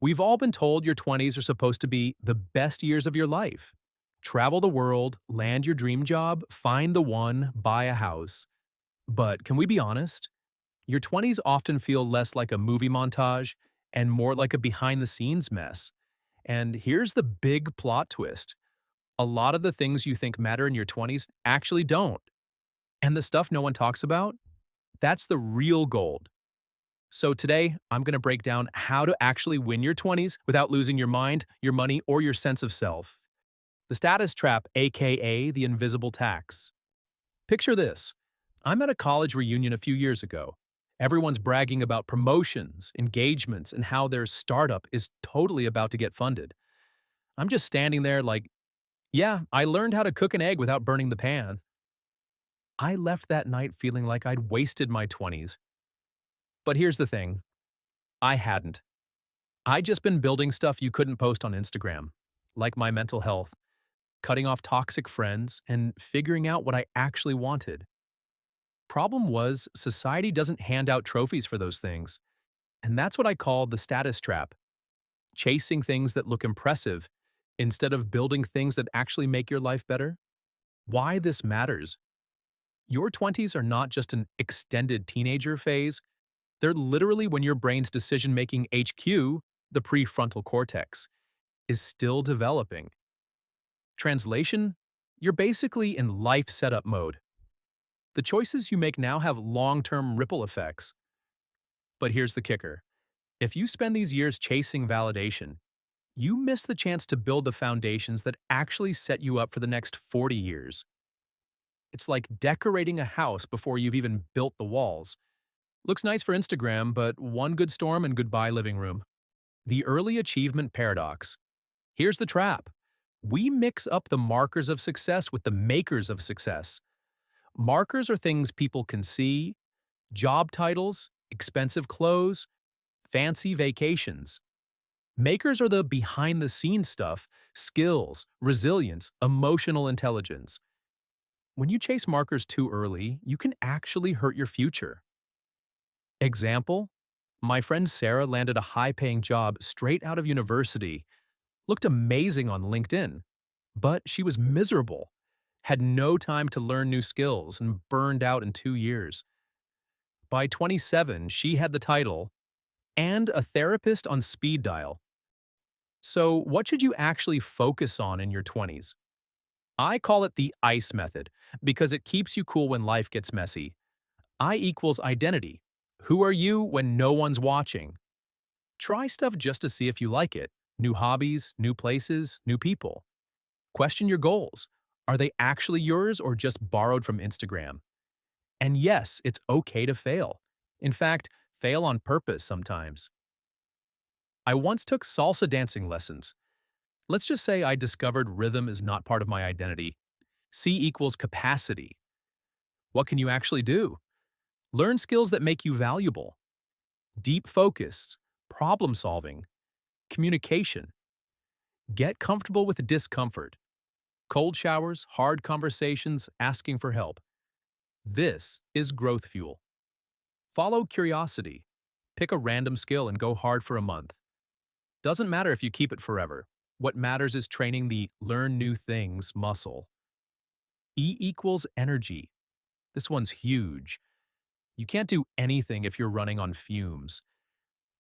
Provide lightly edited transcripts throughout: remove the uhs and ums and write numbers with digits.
We've all been told your 20s are supposed to be the best years of your life. Travel the world, land your dream job, find the one, buy a house. But can we be honest? Your 20s often feel less like a movie montage and more like a behind the scenes mess. And here's the big plot twist: a lot of the things you think matter in your 20s actually don't. And the stuff no one talks about? That's the real gold. So today, I'm going to break down how to actually win your 20s without losing your mind, your money, or your sense of self. The status trap, aka the invisible tax. Picture this. I'm at a college reunion a few years ago. Everyone's bragging about promotions, engagements, and how their startup is totally about to get funded. I'm just standing there like, yeah, I learned how to cook an egg without burning the pan. I left that night feeling like I'd wasted my 20s. But here's the thing: I hadn't. I'd just been building stuff you couldn't post on Instagram, like my mental health, cutting off toxic friends, and figuring out what I actually wanted. Problem was, society doesn't hand out trophies for those things. And that's what I call the status trap: chasing things that look impressive instead of building things that actually make your life better. Why this matters: your 20s are not just an extended teenager phase, they're literally when your brain's decision making HQ, the prefrontal cortex, is still developing. Translation: you're basically in life setup mode. The choices you make now have long term ripple effects. But here's the kicker: if you spend these years chasing validation, you miss the chance to build the foundations that actually set you up for the next 40 years. It's like decorating a house before you've even built the walls. Looks nice for Instagram, but one good storm and goodbye living room. The early achievement paradox. Here's the trap: we mix up the markers of success with the makers of success. Markers are things people can see: job titles, expensive clothes, fancy vacations. Makers are the behind the scenes stuff: skills, resilience, emotional intelligence. When you chase markers too early, you can actually hurt your future. Example: my friend Sarah landed a high paying job straight out of university, looked amazing on LinkedIn, but she was miserable, had no time to learn new skills, and burned out in 2 years. By 27, she had the title and a therapist on speed dial. So, what should you actually focus on in your 20s? I call it the ICE method because it keeps you cool when life gets messy. I equals identity. Who are you when no one's watching? Try stuff just to see if you like it. New hobbies, new places, new people. Question your goals. Are they actually yours or just borrowed from Instagram? And yes, it's okay to fail. In fact, fail on purpose sometimes. I once took salsa dancing lessons. Let's just say I discovered rhythm is not part of my identity. C equals capacity. What can you actually do? Learn skills that make you valuable: deep focus, problem solving, communication. Get comfortable with discomfort: cold showers, hard conversations, asking for help. This is growth fuel. Follow curiosity. Pick a random skill and go hard for a month. Doesn't matter if you keep it forever. What matters is training the learn new things muscle. E equals energy. This one's huge. You can't do anything if you're running on fumes.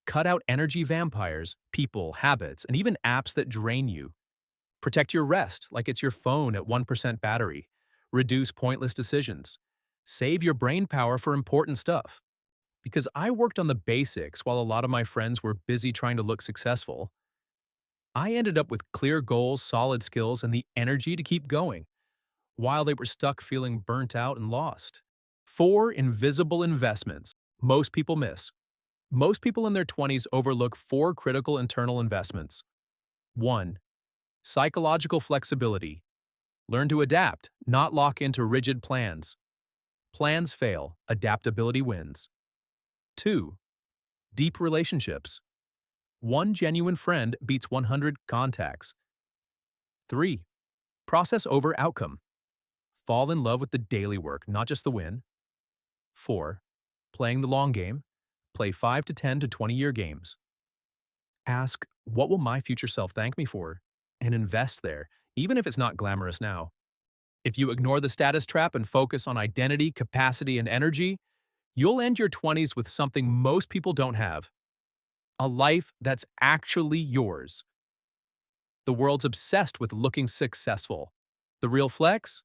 Cut out energy vampires, people, habits, and even apps that drain you. Protect your rest like it's your phone at 1% battery. Reduce pointless decisions. Save your brain power for important stuff. Because I worked on the basics while a lot of my friends were busy trying to look successful, I ended up with clear goals, solid skills, and the energy to keep going, while they were stuck feeling burnt out and lost. 4 invisible investments most people miss. Most people in their 20s overlook 4 critical internal investments. 1. Psychological flexibility. Learn to adapt, not lock into rigid plans. Plans fail, adaptability wins. 2. Deep relationships. One genuine friend beats 100 contacts. 3. Process over outcome. Fall in love with the daily work, not just the win. 4. Playing the long game. Play 5 to 10 to 20-year games. Ask, what will my future self thank me for? And invest there, even if it's not glamorous now. If you ignore the status trap and focus on identity, capacity, and energy, you'll end your 20s with something most people don't have: a life that's actually yours. The world's obsessed with looking successful. The real flex?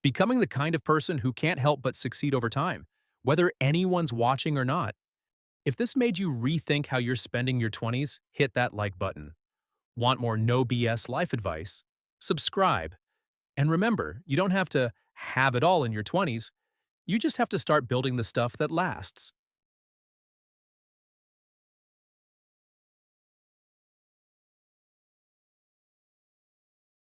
Becoming the kind of person who can't help but succeed over time, whether anyone's watching or not. If this made you rethink how you're spending your 20s, hit that like button. Want more no BS life advice? Subscribe. And remember, you don't have to have it all in your 20s. You just have to start building the stuff that lasts.